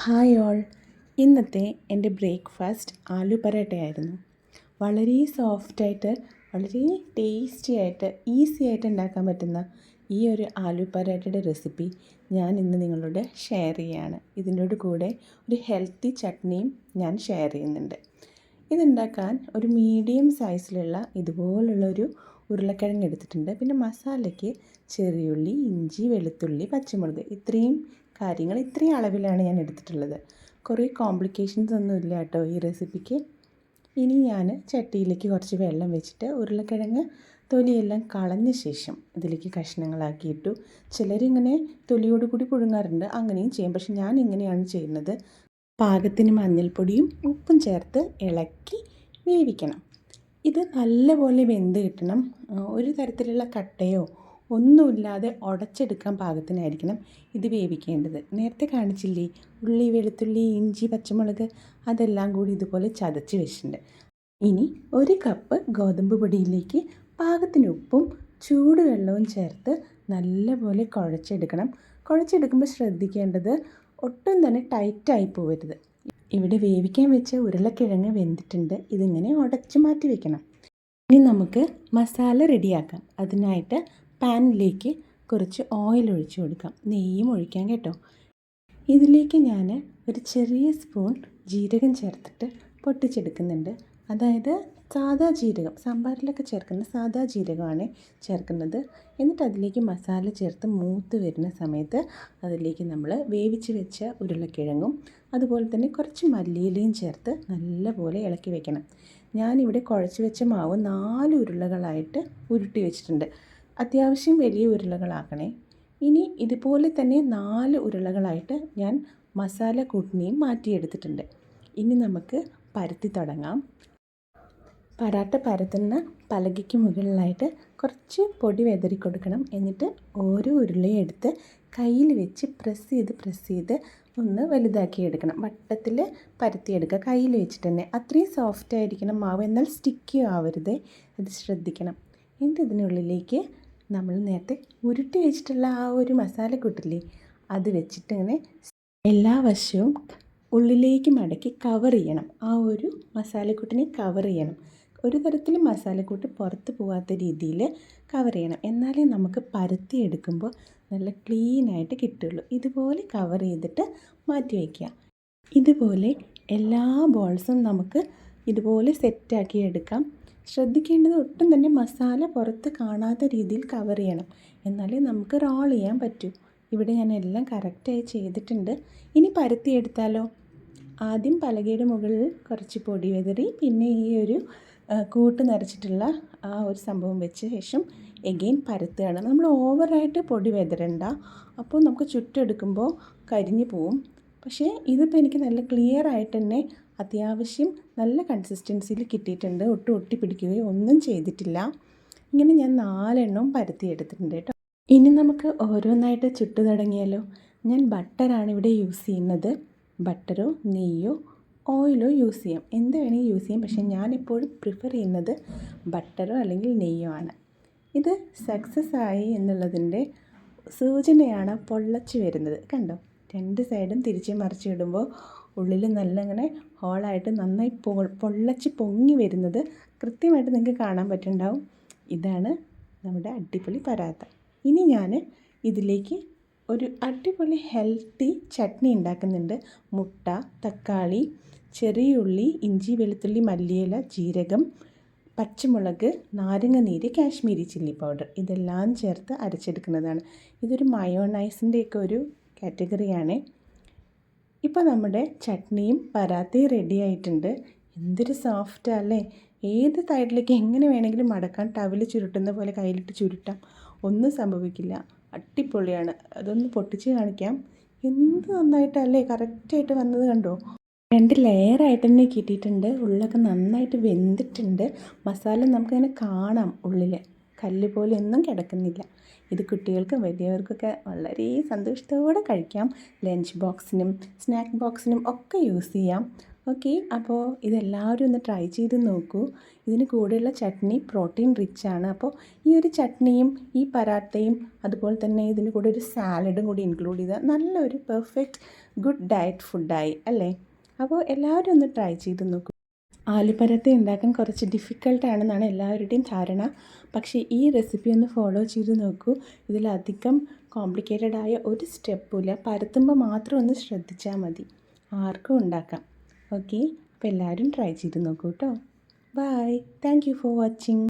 Hi all. ഇന്നത്തെ എൻ്റെ breakfast aloo പരാട്ടയായിരുന്നു. വളരെ സോഫ്റ്റായിട്ട് വളരെ ടേസ്റ്റി ആയിട്ട് ഈസി ആയിട്ട് ഉണ്ടാക്കാൻ പറ്റുന്ന ഈ ഒരു ആലു പരാട്ടയുടെ റെസിപ്പി ഞാൻ ഇന്ന് നിങ്ങളോട് ഷെയർ ചെയ്യുകയാണ്. ഇതിനോട് കൂടെ ഒരു ഹെൽത്തി ചട്നിയും ഞാൻ ഷെയർ ചെയ്യുന്നുണ്ട്. ഇതുണ്ടാക്കാൻ ഒരു മീഡിയം സൈസിലുള്ള ഇതുപോലുള്ളൊരു ഉരുളക്കിഴങ്ങ് എടുത്തിട്ടുണ്ട്. പിന്നെ മസാലയ്ക്ക് ചെറിയുള്ളി, ഇഞ്ചി, വെളുത്തുള്ളി, പച്ചമുളക് ഇത്രയും കാര്യങ്ങൾ ഇത്രയും അളവിലാണ് ഞാൻ എടുത്തിട്ടുള്ളത്. കുറേ കോംപ്ലിക്കേഷൻസ് ഒന്നും ഇല്ല കേട്ടോ ഈ റെസിപ്പിക്ക്. ഇനി ഞാൻ ചട്ടിയിലേക്ക് കുറച്ച് വെള്ളം വെച്ചിട്ട് ഉരുളക്കിഴങ്ങ് തൊലിയെല്ലാം കളഞ്ഞ ശേഷം ഇതിലേക്ക് കഷ്ണങ്ങളാക്കിയിട്ടു. ചിലരിങ്ങനെ തൊലിയോട് കൂടി പുഴുങ്ങാറുണ്ട്, അങ്ങനെയും ചെയ്യും. പക്ഷെ ഞാൻ ഇങ്ങനെയാണ് ചെയ്യുന്നത്. പാകത്തിന് മഞ്ഞൾപ്പൊടിയും ഉപ്പും ചേർത്ത് ഇളക്കി വേവിക്കണം. ഇത് നല്ലപോലെ വെന്ത് കിട്ടണം. ഒരു തരത്തിലുള്ള കട്ടയോ ഒന്നുമില്ലാതെ ഉടച്ചെടുക്കാൻ പാകത്തിനായിരിക്കണം ഇത് വേവിക്കേണ്ടത്. നേരത്തെ കാണിച്ചില്ലേ, ഉള്ളി, വെളുത്തുള്ളി, ഇഞ്ചി, പച്ചമുളക് അതെല്ലാം കൂടി ഇതുപോലെ ചതച്ച് വെച്ചിട്ടുണ്ട്. ഇനി ഒരു കപ്പ് ഗോതമ്പ് പൊടിയിലേക്ക് പാകത്തിന് ഉപ്പും ചൂടുവെള്ളവും ചേർത്ത് നല്ലപോലെ കുഴച്ചെടുക്കണം. കുഴച്ചെടുക്കുമ്പോൾ ശ്രദ്ധിക്കേണ്ടത് ഒട്ടും തന്നെ ടൈറ്റായി പോകരുത്. ഇവിടെ വേവിക്കാൻ വെച്ച ഉരുളക്കിഴങ്ങ് വെന്തിട്ടുണ്ട്. ഇതിങ്ങനെ ഉടച്ച് മാറ്റി വെക്കണം. ഇനി നമുക്ക് മസാല റെഡിയാക്കാം. അതിനായിട്ട് പാനിലേക്ക് കുറച്ച് ഓയിൽ ഒഴിച്ച് കൊടുക്കാം. നെയ്യും ഒഴിക്കാം കേട്ടോ. ഇതിലേക്ക് ഞാൻ ഒരു ചെറിയ സ്പൂൺ ജീരകം ചേർത്തിട്ട് പൊട്ടിച്ചെടുക്കുന്നുണ്ട്. അതായത് സാദാ ജീരകം, സാമ്പാറിലൊക്കെ ചേർക്കുന്ന സാദാ ജീരകമാണ് ചേർക്കുന്നത്. എന്നിട്ട് അതിലേക്ക് മസാല ചേർത്ത് മൂത്ത് വരുന്ന സമയത്ത് അതിലേക്ക് നമ്മൾ വേവിച്ച് വെച്ച ഉരുളക്കിഴങ്ങും അതുപോലെ തന്നെ കുറച്ച് മല്ലിയിലയും ചേർത്ത് നല്ലപോലെ ഇളക്കി വെക്കണം. ഞാനിവിടെ കുഴച്ച് വെച്ച മാവ് 4 ഉരുളകളായിട്ട് ഉരുട്ടി വെച്ചിട്ടുണ്ട്. അത്യാവശ്യം വലിയ ഉരുളകളാക്കണേ. ഇനി ഇതുപോലെ തന്നെ 4 ഉരുളകളായിട്ട് ഞാൻ മസാല കൂട്ടിനെയും മാറ്റിയെടുത്തിട്ടുണ്ട്. ഇനി നമുക്ക് പരത്തി തുടങ്ങാം. പരാട്ട പരത്തുന്ന പലകയ്ക്ക് മുകളിലായിട്ട് കുറച്ച് പൊടി വെതറി കൊടുക്കണം. എന്നിട്ട് ഓരോ ഉരുളയും എടുത്ത് കയ്യിൽ വെച്ച് പ്രസ് ചെയ്ത് ഒന്ന് വലുതാക്കി എടുക്കണം. വട്ടത്തിൽ പരത്തിയെടുക്കുക കയ്യിൽ വെച്ചിട്ട് തന്നെ. അത്രയും സോഫ്റ്റ് ആയിരിക്കണം മാവ്, എന്നാൽ സ്റ്റിക്കി ആവരുത്, അത് ശ്രദ്ധിക്കണം. എന്നിട്ട് ഇതിനുള്ളിലേക്ക് നമ്മൾ നേരത്തെ ഉരുട്ടി വെച്ചിട്ടുള്ള ആ ഒരു മസാലക്കൂട്ടില്ലേ അത് വെച്ചിട്ട് ഇങ്ങനെ എല്ലാ വശവും ഉള്ളിലേക്ക് മടക്കി കവർ ചെയ്യണം. ആ ഒരു മസാലക്കൂട്ടിനെ കവർ ചെയ്യണം. ഒരു തരത്തിലും മസാലക്കൂട്ട് പുറത്ത് പോകാത്ത രീതിയിൽ കവർ ചെയ്യണം. എന്നാലേ നമുക്ക് പരത്തി എടുക്കുമ്പോൾ നല്ല ക്ലീനായിട്ട് കിട്ടുള്ളൂ. ഇതുപോലെ കവർ ചെയ്തിട്ട് മാറ്റി വയ്ക്കുക. ഇതുപോലെ എല്ലാ ബോൾസും നമുക്ക് ഇതുപോലെ സെറ്റാക്കി എടുക്കാം. ശ്രദ്ധിക്കേണ്ടത് ഒട്ടും തന്നെ മസാല പുറത്ത് കാണാത്ത രീതിയിൽ കവർ ചെയ്യണം. എന്നാലേ നമുക്ക് റോൾ ചെയ്യാൻ പറ്റൂ. ഇവിടെ ഞാൻ എല്ലാം കറക്റ്റായി ചെയ്തിട്ടുണ്ട്. ഇനി പരത്തിയെടുത്താലോ. ആദ്യം പലകയുടെ മുകളിൽ കുറച്ച് പൊടി വെതറി, പിന്നെ ഈ ഒരു കൂട്ട് നിറച്ചിട്ടുള്ള ആ ഒരു സംഭവം വെച്ച ശേഷം എഗെയിൻ പരത്തുകയാണ്. നമ്മൾ ഓവറായിട്ട് പൊടി വെതറണ്ട, അപ്പോൾ നമുക്ക് ചുട്ടെടുക്കുമ്പോൾ കരിഞ്ഞു പോവും. പക്ഷേ ഇതിപ്പോൾ എനിക്ക് നല്ല ക്ലിയർ ആയിട്ട് തന്നെ അത്യാവശ്യം നല്ല കൺസിസ്റ്റൻസിയിൽ കിട്ടിയിട്ടുണ്ട്. ഒട്ടും ഒട്ടി പിടിക്കുകയോ ഒന്നും ചെയ്തിട്ടില്ല. ഇങ്ങനെ ഞാൻ 4 എണ്ണവും പരത്തിയെടുത്തിട്ടുണ്ട് കേട്ടോ. ഇനി നമുക്ക് ഓരോന്നായിട്ട് ചുട്ടു തുടങ്ങിയാലോ. ഞാൻ ബട്ടറാണ് ഇവിടെ യൂസ് ചെയ്യുന്നത്. ബട്ടറോ നെയ്യോ ഓയിലോ യൂസ് ചെയ്യാം, എന്ത് വേണമെങ്കിൽ യൂസ് ചെയ്യാം. പക്ഷേ ഞാനെപ്പോഴും പ്രിഫർ ചെയ്യുന്നത് ബട്ടറോ അല്ലെങ്കിൽ നെയ്യോ ആണ്. ഇത് സക്സസ് ആയി എന്നുള്ളതിൻ്റെ സൂചനയാണ് പൊള്ളച്ച് വരുന്നത്. കണ്ടോ, 2 സൈഡും തിരിച്ച് മറിച്ച് ഇടുമ്പോൾ ഉള്ളിൽ നല്ല ഇങ്ങനെ ഹോളായിട്ട് നന്നായി പൊള്ളച്ച് പൊങ്ങി വരുന്നത് കൃത്യമായിട്ട് നിങ്ങൾക്ക് കാണാൻ പറ്റുന്നുണ്ടാവും. ഇതാണ് നമ്മുടെ അടിപൊളി പരാത്ത. ഇനി ഞാൻ ഇതിലേക്ക് ഒരു അടിപൊളി ഹെൽത്തി ചട്നി ഉണ്ടാക്കുന്നുണ്ട്. മുട്ട, തക്കാളി, ചെറിയ ഉള്ളി, ഇഞ്ചി, വെളുത്തുള്ളി, മല്ലിയില, ജീരകം, പച്ചമുളക്, നാരങ്ങ നീര്, കാശ്മീരി ചില്ലി പൗഡർ ഇതെല്ലാം ചേർത്ത് അരച്ചെടുക്കുന്നതാണ്. ഇതൊരു മയോണൈസിൻ്റെയൊക്കെ ഒരു കാറ്റഗറിയാണ്. ഇപ്പോൾ നമ്മുടെ ചട്നിയും പരാത്തയും റെഡി ആയിട്ടുണ്ട്. എന്തൊരു സോഫ്റ്റാണ് അല്ലേ. ഏത് സൈഡിലേക്ക് എങ്ങനെ വേണമെങ്കിലും മടക്കാൻ, ടവൽ ചുരുട്ടുന്ന പോലെ കയ്യിലിട്ട് ചുരുട്ടാം, ഒന്നും സംഭവിക്കില്ല. അടിപൊളിയാണ്. അതൊന്ന് പൊട്ടിച്ച് കാണിക്കാം. എന്ത് നന്നായിട്ടല്ലേ കറക്റ്റായിട്ട് വന്നത് കണ്ടോ. 2 ലെയറായിട്ട് തന്നെ കിട്ടിയിട്ടുണ്ട്. ഉള്ളൊക്കെ നന്നായിട്ട് വെന്തിട്ടുണ്ട്. മസാല നമുക്കങ്ങനെ കാണാം, ഉള്ളിൽ കല്ല് പോലെ ഒന്നും കിടക്കുന്നില്ല. ഇത് കുട്ടികൾക്കും വലിയവർക്കൊക്കെ വളരെ സന്തോഷത്തോടെ കഴിക്കാം. ലഞ്ച് ബോക്സിനും സ്നാക്ക് ബോക്സിനും ഒക്കെ യൂസ് ചെയ്യാം. ഓക്കെ, അപ്പോൾ ഇതെല്ലാവരും ഒന്ന് ട്രൈ ചെയ്ത് നോക്കൂ. ഇതിന് കൂടെയുള്ള ചട്നി പ്രോട്ടീൻ റിച്ച് ആണ്. അപ്പോൾ ഈ ഒരു ചട്നിയും ഈ പരാത്തയും അതുപോലെ തന്നെ ഇതിന് കൂടെ ഒരു സാലഡും കൂടി ഇൻക്ലൂഡ് ചെയ്താൽ നല്ലൊരു പെർഫെക്റ്റ് ഗുഡ് ഡയറ്റ് ഫുഡായി അല്ലേ? അപ്പോൾ എല്ലാവരും ഒന്ന് ട്രൈ ചെയ്ത് നോക്കൂ. ആലു പരാത്ത ഉണ്ടാക്കാൻ കുറച്ച് ഡിഫിക്കൽട്ടാണെന്നാണ് എല്ലാവരുടെയും ധാരണ. പക്ഷേ ഈ റെസിപ്പി ഒന്ന് ഫോളോ ചെയ്ത് നോക്കൂ. ഇതിലധികം കോംപ്ലിക്കേറ്റഡ് ആയ ഒരു സ്റ്റെപ്പുമില്ല. പരത്തുമ്പോൾ മാത്രം ഒന്ന് ശ്രദ്ധിച്ചാൽ മതി. ആർക്കും ഉണ്ടാക്കാം. ഓക്കെ, അപ്പോൾ എല്ലാവരും ട്രൈ ചെയ്ത് നോക്കൂ കേട്ടോ. Bye. Thank you for watching.